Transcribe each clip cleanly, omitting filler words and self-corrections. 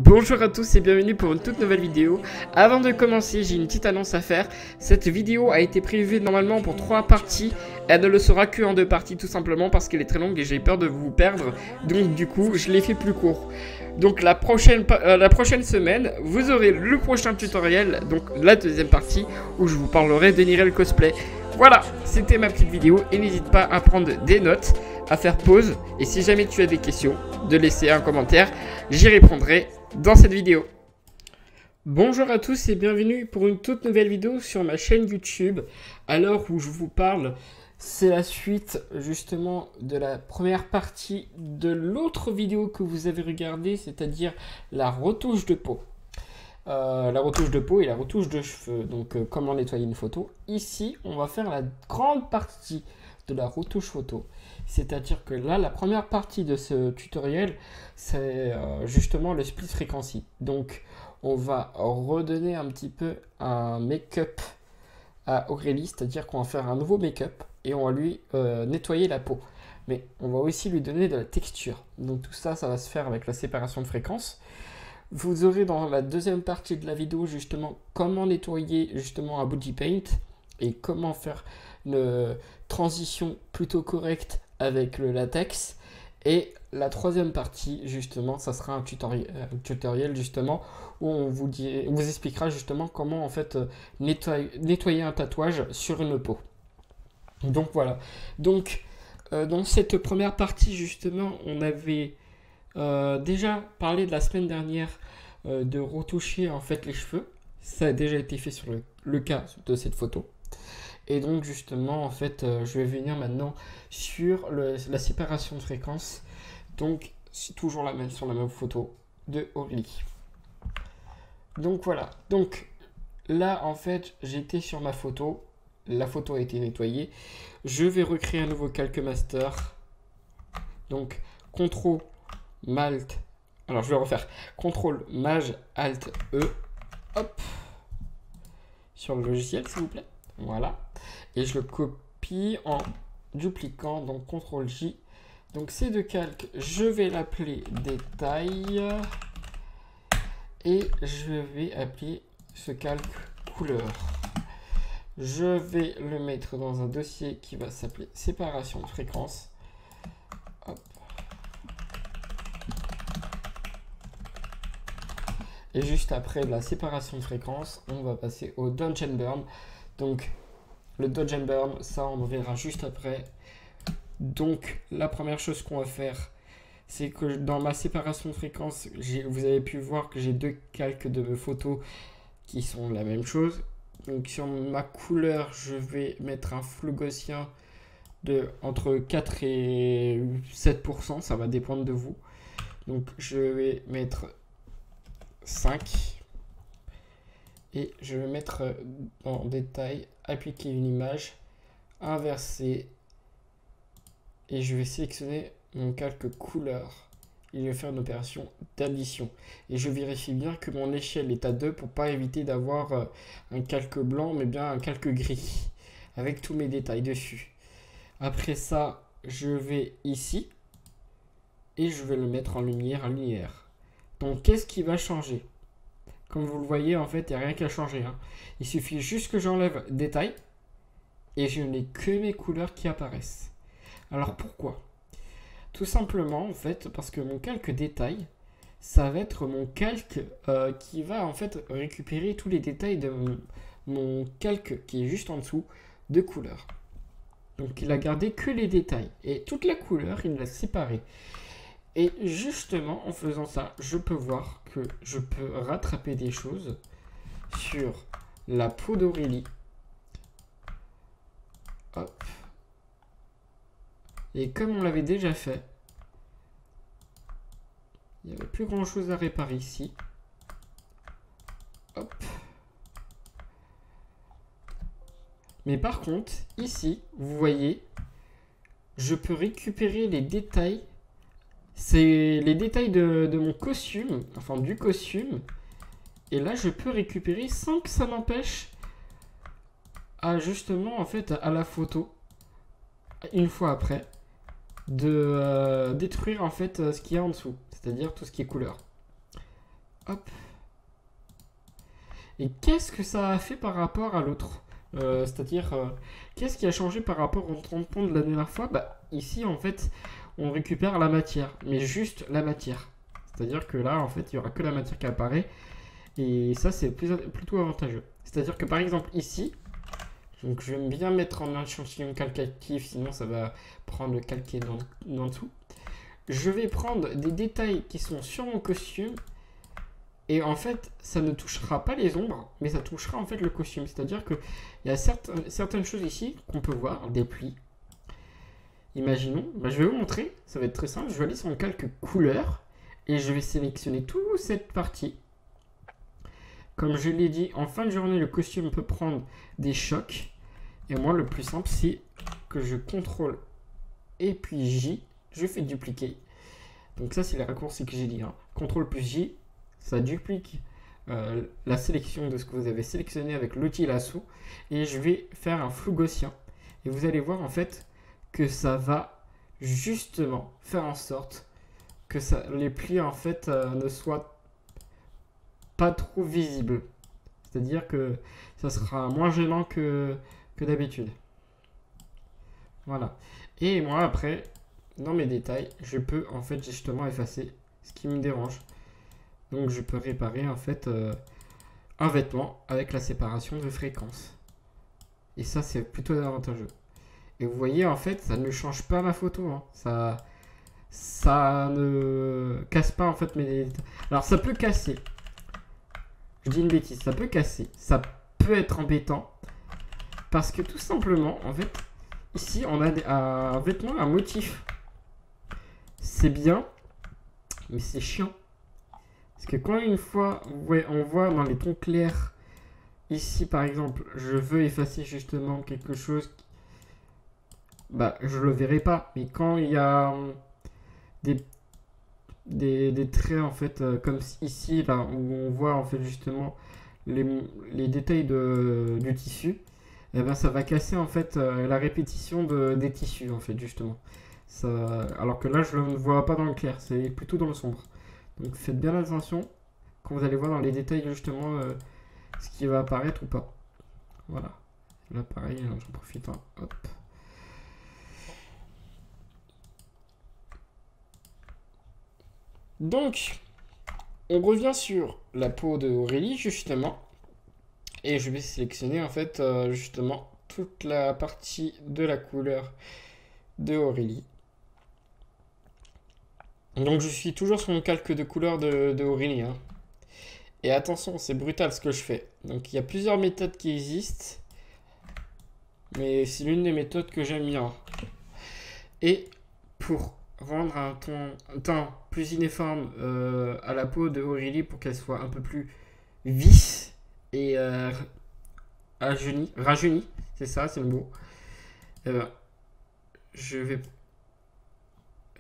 Bonjour à tous et bienvenue pour une toute nouvelle vidéo. Avant de commencer, j'ai une petite annonce à faire. Cette vidéo a été prévue normalement pour 3 parties. Elle ne le sera que en 2 parties tout simplement parce qu'elle est très longue et j'ai peur de vous perdre. Donc du coup, je l'ai fait plus court. Donc la prochaine semaine, vous aurez le prochain tutoriel, donc la deuxième partie, où je vous parlerai de Nirel Cosplay. Voilà, c'était ma petite vidéo et n'hésite pas à prendre des notes, à faire pause et si jamais tu as des questions, de laisser un commentaire, j'y répondrai dans cette vidéo. Bonjour à tous et bienvenue pour une toute nouvelle vidéo sur ma chaîne YouTube. À l'heure où je vous parle, c'est la suite justement de la première partie de l'autre vidéo que vous avez regardée, c'est-à-dire la retouche de peau. La retouche de peau et la retouche de cheveux, donc comment nettoyer une photo. Ici, on va faire la grande partie de la retouche photo. C'est-à-dire que là, la première partie de ce tutoriel, c'est justement le split frequency. Donc, on va redonner un petit peu un make-up à Aurélie, c'est-à-dire qu'on va faire un nouveau make-up et on va lui nettoyer la peau. Mais on va aussi lui donner de la texture. Donc tout ça, ça va se faire avec la séparation de fréquences. Vous aurez dans la deuxième partie de la vidéo justement comment nettoyer justement un body paint et comment faire une transition plutôt correcte avec le latex. Et la troisième partie justement, ça sera un tutoriel justement où on vous expliquera justement comment en fait nettoyer un tatouage sur une peau. Donc voilà. Donc dans cette première partie justement, on avait déjà parlé de la semaine dernière de retoucher en fait les cheveux. Ça a déjà été fait sur le cas de cette photo. Et donc justement en fait je vais venir maintenant sur la séparation de fréquences. Donc c'est toujours la même sur la même photo de Aurélie. Donc voilà. Donc là en fait j'étais sur ma photo. La photo a été nettoyée. Je vais recréer un nouveau calque master. Donc CTRL Malt. Alors je vais refaire CTRL Maj Alt E. Hop. Sur le logiciel s'il vous plaît. Voilà. Et je le copie en dupliquant. Donc CTRL J. Donc ces deux calques, je vais l'appeler détail. Et je vais appeler ce calque couleur. Je vais le mettre dans un dossier qui va s'appeler séparation de fréquences. Hop. Et juste après la séparation de fréquences, on va passer au Dodge and Burn. Donc le Dodge and Burn, ça on verra juste après. Donc la première chose qu'on va faire, c'est que dans ma séparation de fréquences, vous avez pu voir que j'ai deux calques de mes photos qui sont la même chose. Donc sur ma couleur, je vais mettre un flou gaussien de entre 4 et 7%, ça va dépendre de vous. Donc je vais mettre 5 et je vais mettre en détail, appliquer une image, inverser et je vais sélectionner mon calque couleur. Et je vais faire une opération d'addition. Et je vérifie bien que mon échelle est à 2 pour pas éviter d'avoir un calque blanc, mais bien un calque gris. Avec tous mes détails dessus. Après ça, je vais ici. Et je vais le mettre en lumière linéaire. Donc, qu'est-ce qui va changer? Comme vous le voyez, en fait, il n'y a rien qu'à changer. Hein. Il suffit juste que j'enlève détail. Et je n'ai que mes couleurs qui apparaissent. Alors, pourquoi? Tout simplement, en fait, parce que mon calque détail, ça va être mon calque qui va en fait récupérer tous les détails de mon calque qui est juste en dessous de couleur. Donc, il a gardé que les détails. Et toute la couleur, il l'a séparée. Et justement, en faisant ça, je peux voir que je peux rattraper des choses sur la peau d'Aurélie. Hop. Et comme on l'avait déjà fait, il n'y avait plus grand chose à réparer ici. Hop. Mais par contre, ici, vous voyez, je peux récupérer les détails. C'est les détails de mon costume, enfin du costume. Et là, je peux récupérer sans que ça n'empêche à justement, en fait, à la photo, une fois après, de détruire en fait ce qu'il y a en dessous, c'est-à-dire tout ce qui est couleur. Hop. Et qu'est-ce que ça a fait par rapport à l'autre? C'est-à-dire, qu'est-ce qui a changé par rapport au tampon de la dernière fois? Bah, ici, en fait, on récupère la matière, mais juste la matière. C'est-à-dire que là, en fait, il n'y aura que la matière qui apparaît. Et ça, c'est plutôt avantageux. C'est-à-dire que, par exemple, ici, donc je vais bien mettre en échantillon calcatif, sinon ça va prendre le calqué dans dessous. Je vais prendre des détails qui sont sur mon costume. Et en fait, ça ne touchera pas les ombres, mais ça touchera en fait le costume. C'est-à-dire qu'il y a certaines choses ici qu'on peut voir, des plis. Imaginons, bah, je vais vous montrer, ça va être très simple. Je vais aller sur mon calque couleur et je vais sélectionner toute cette partie. Comme je l'ai dit, en fin de journée, le costume peut prendre des chocs. Et moi, le plus simple, c'est que je contrôle et puis J, je fais dupliquer. Donc ça, c'est les raccourcis que j'ai dit. Hein. CTRL plus J, ça duplique la sélection de ce que vous avez sélectionné avec l'outil lasso. Et je vais faire un flou gaussien. Et vous allez voir en fait que ça va justement faire en sorte que les plis en fait ne soient pas trop visibles. C'est-à-dire que ça sera moins gênant que d'habitude. Voilà. Et moi après, dans mes détails, je peux en fait justement effacer ce qui me dérange. Donc je peux réparer en fait un vêtement avec la séparation de fréquences. Et ça c'est plutôt avantageux. Et vous voyez en fait ça ne change pas ma photo. Hein. Ça ne casse pas en fait mes détails. Alors ça peut casser. Je dis une bêtise, ça peut casser. Ça peut être embêtant. Parce que tout simplement en fait ici on a un vêtement, un motif. C'est bien. Mais c'est chiant. Parce que quand une fois, ouais, on voit dans les tons clairs, ici par exemple, je veux effacer justement quelque chose, bah je le verrai pas. Mais quand il y a des traits en fait, comme ici, là, où on voit en fait justement les détails du tissu, et ben ça va casser en fait la répétition des tissus en fait justement. Ça, alors que là je ne le vois pas dans le clair, c'est plutôt dans le sombre. Donc faites bien attention quand vous allez voir dans les détails justement ce qui va apparaître ou pas. Voilà. Là pareil, j'en profite. Hein. Hop. Donc, on revient sur la peau de Aurélie justement. Et je vais sélectionner en fait justement toute la partie de la couleur de Aurélie. Donc je suis toujours sur mon calque de couleur de Aurélie. Hein. Et attention, c'est brutal ce que je fais. Donc il y a plusieurs méthodes qui existent. Mais c'est l'une des méthodes que j'aime bien. Et pour rendre un teint plus uniforme à la peau de Aurélie pour qu'elle soit un peu plus lisse et rajeunie, c'est ça, c'est le mot. Je vais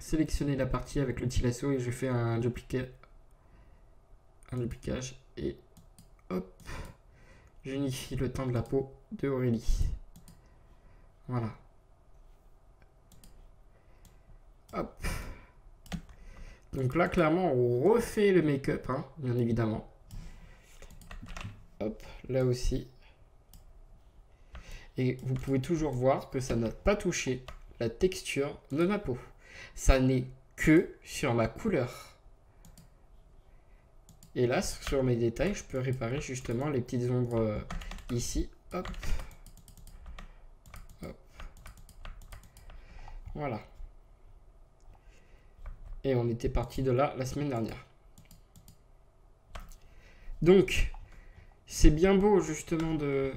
sélectionner la partie avec l'outil lasso et je fais un duplicage et hop, j'unifie le teint de la peau de Aurélie. Voilà. Hop. Donc là, clairement, on refait le make-up, hein, bien évidemment. Hop, là aussi. Et vous pouvez toujours voir que ça n'a pas touché la texture de ma peau. Ça n'est que sur la couleur. Et là, sur mes détails, je peux réparer justement les petites ombres ici. Hop. Hop. Voilà. Et on était parti de là la semaine dernière. Donc, c'est bien beau justement de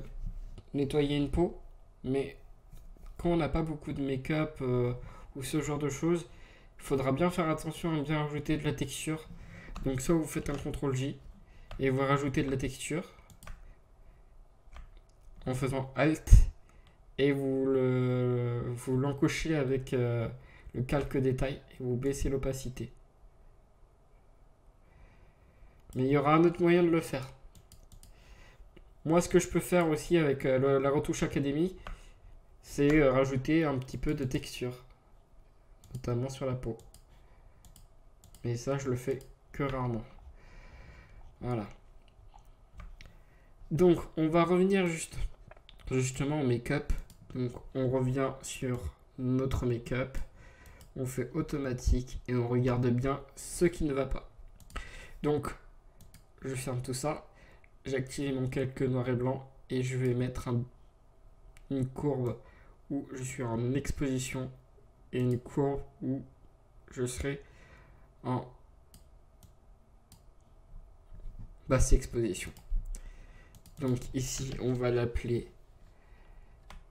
nettoyer une peau, mais quand on n'a pas beaucoup de make-up ou ce genre de choses, il faudra bien faire attention à bien rajouter de la texture. Donc soit vous faites un CTRL J et vous rajoutez de la texture en faisant Alt et vous l'encochez avec le calque détail et vous baissez l'opacité. Mais il y aura un autre moyen de le faire. Moi, ce que je peux faire aussi avec la retouche Academy, c'est rajouter un petit peu de texture, notamment sur la peau. Mais ça, je le fais que rarement. Voilà. Donc, on va revenir justement au make-up. Donc, on revient sur notre make-up. On fait automatique et on regarde bien ce qui ne va pas. Donc, je ferme tout ça. J'active mon calque noir et blanc et je vais mettre une courbe où je suis en exposition et une courbe où je serai en basse exposition. Donc ici, on va l'appeler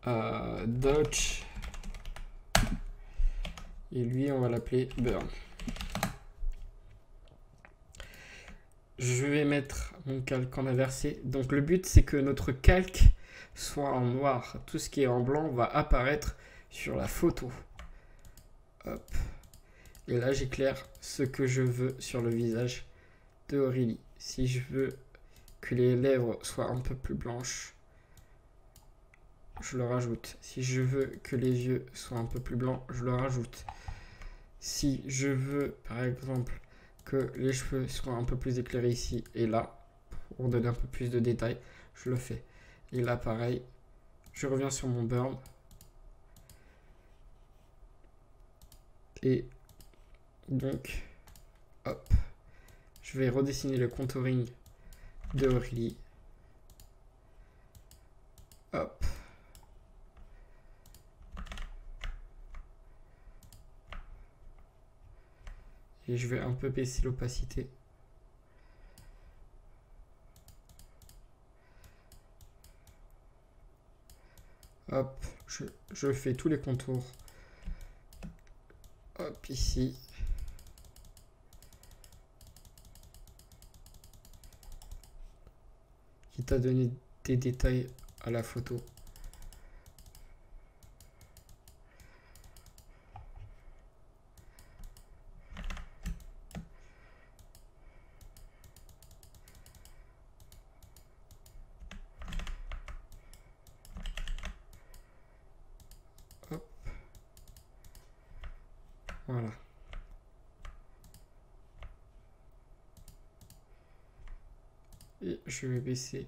Dodge. Et lui, on va l'appeler Burn. Je vais mettre mon calque en inversé. Donc le but, c'est que notre calque soit en noir. Tout ce qui est en blanc va apparaître sur la photo. Hop. Et là, j'éclaire ce que je veux sur le visage de Aurélie. Si je veux que les lèvres soient un peu plus blanches, je le rajoute. Si je veux que les yeux soient un peu plus blancs, je le rajoute. Si je veux, par exemple, que les cheveux soient un peu plus éclairés ici et là, pour donner un peu plus de détails, je le fais. Et là, pareil, je reviens sur mon burn. Et donc, hop, je vais redessiner le contouring de Aurélie. Hop. Et je vais un peu baisser l'opacité. Hop, je fais tous les contours. Hop, ici. Qui t'a donné des détails à la photo. Hop. Voilà. Et je vais baisser.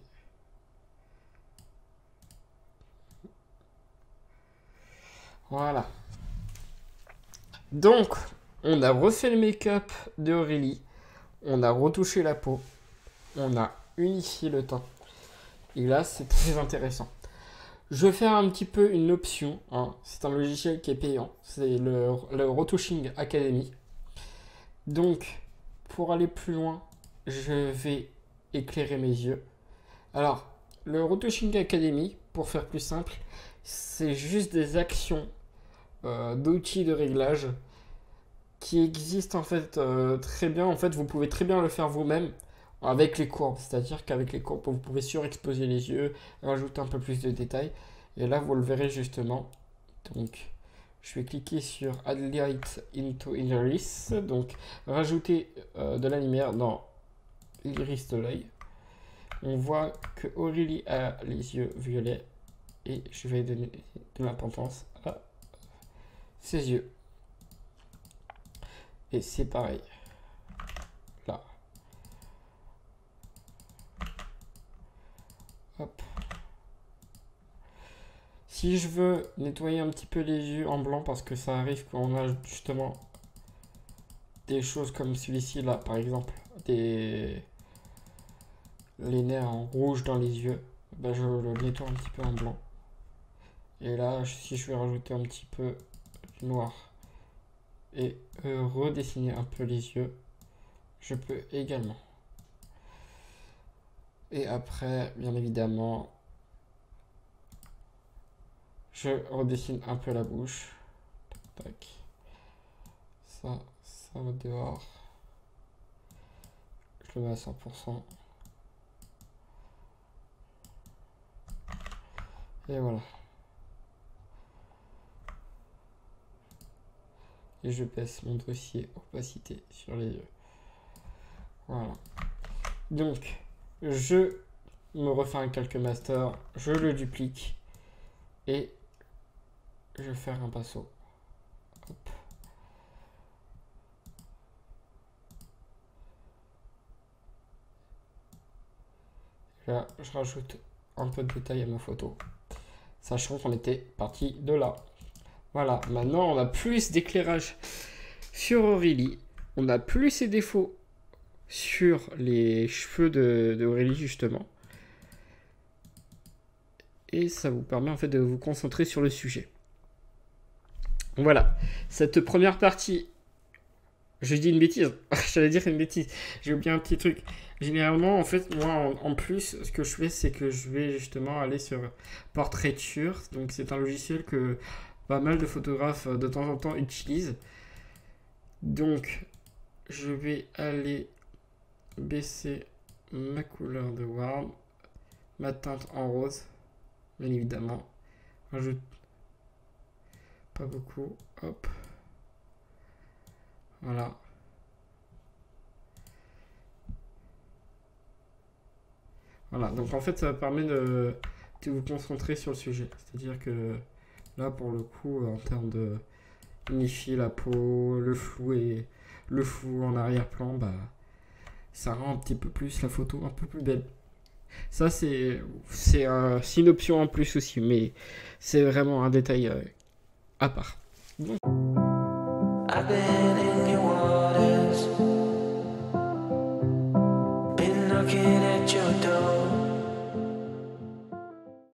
Voilà. Donc, on a refait le make-up de Aurélie. On a retouché la peau. On a unifié le teint. Et là, c'est très intéressant. Je vais faire un petit peu une option. Hein. C'est un logiciel qui est payant. C'est le Retouching Academy. Donc, pour aller plus loin, je vais éclairer mes yeux. Alors, le Retouching Academy, pour faire plus simple, c'est juste des actions d'outils de réglage qui existent en fait très bien. En fait, vous pouvez très bien le faire vous-même avec les courbes. C'est-à-dire qu'avec les courbes, vous pouvez surexposer les yeux, rajouter un peu plus de détails. Et là, vous le verrez justement. Donc, je vais cliquer sur Add Light into Iris. Donc, rajouter de la lumière dans l'iris de l'œil. On voit que Aurélie a les yeux violets. Et je vais donner de l'importance à ses yeux. Et c'est pareil. Là. Hop. Si je veux nettoyer un petit peu les yeux en blanc, parce que ça arrive qu'on a justement des choses comme celui-ci là, par exemple, les nerfs en rouge dans les yeux, ben je le nettoie un petit peu en blanc. Et là, si je vais rajouter un petit peu de noir et redessiner un peu les yeux, je peux également. Et après, bien évidemment, je redessine un peu la bouche. Tac. Ça va dehors. Je le mets à 100%. Et voilà. Et je baisse mon dossier opacité sur les yeux. Voilà. Donc, je me refais un calque master, je le duplique et je vais faire un pinceau. Hop. Là, je rajoute un peu de détail à ma photo, sachant qu'on était parti de là. Voilà, maintenant on a plus d'éclairage sur Aurélie. On a plus ses défauts sur les cheveux d'Aurélie, justement. Et ça vous permet en fait de vous concentrer sur le sujet. Voilà, cette première partie, je dis une bêtise, j'allais dire une bêtise, j'ai oublié un petit truc. Généralement, en fait, moi, en plus, ce que je fais, c'est que je vais justement aller sur Portraiture. Donc, c'est un logiciel que pas mal de photographes de temps en temps utilisent. Donc, je vais aller baisser ma couleur de warm, ma teinte en rose, bien évidemment. Rajoute pas beaucoup, hop. Voilà. Voilà, donc en fait, ça permet de vous concentrer sur le sujet. C'est-à-dire que là, pour le coup, en termes de unifier la peau, le flou en arrière-plan, bah, ça rend un petit peu plus la photo un peu plus belle. Ça, c'est une option en plus aussi, mais c'est vraiment un détail à part. Donc. I've been in your waters, been looking at